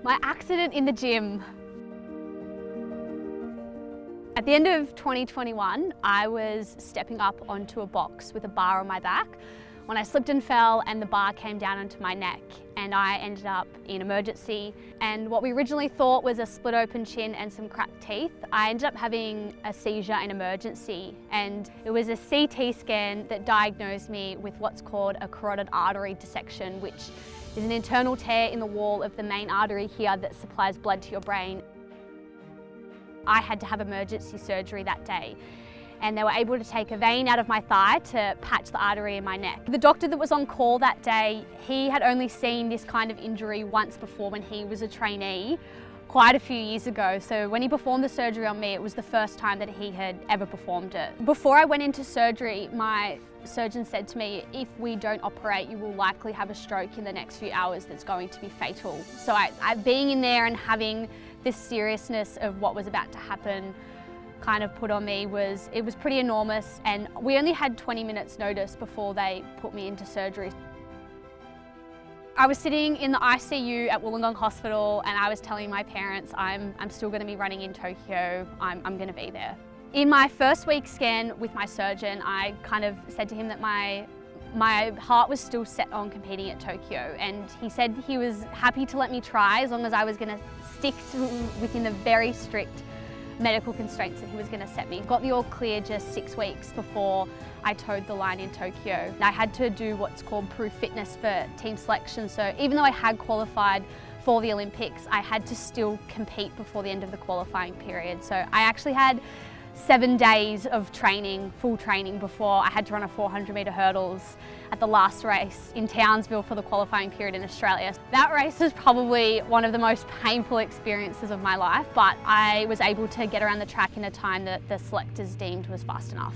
My accident in the gym. At the end of 2021, I was stepping up onto a box with a bar on my back when I slipped and fell and the bar came down onto my neck and I ended up in emergency. And what we originally thought was a split open chin and some cracked teeth, I ended up having a seizure in emergency, and it was a CT scan that diagnosed me with what's called a carotid artery dissection, which is an internal tear in the wall of the main artery here that supplies blood to your brain. I had to have emergency surgery that day, and they were able to take a vein out of my thigh to patch the artery in my neck. The doctor that was on call that day, he had only seen this kind of injury once before when he was a trainee quite a few years ago. So when he performed the surgery on me, it was the first time that he had ever performed it. Before I went into surgery, my surgeon said to me, if we don't operate, you will likely have a stroke in the next few hours that's going to be fatal. So being in there and having this seriousness of what was about to happen kind of put on me it was pretty enormous, and we only had 20 minutes notice before they put me into surgery. I was sitting in the ICU at Wollongong Hospital and I was telling my parents, I'm still going to be running in Tokyo, I'm going to be there. In my first week scan with my surgeon, I kind of said to him that my heart was still set on competing at Tokyo, and he said he was happy to let me try as long as I was going to stick within the very strict medical constraints that he was going to set me. Got the all clear just 6 weeks before I towed the line in Tokyo. I had to do what's called proof fitness for team selection, so even though I had qualified for the Olympics, I had to still compete before the end of the qualifying period. So I actually had 7 days of training, full training, before I had to run a 400 metre hurdles at the last race in Townsville for the qualifying period in Australia. That race was probably one of the most painful experiences of my life, but I was able to get around the track in a time that the selectors deemed was fast enough.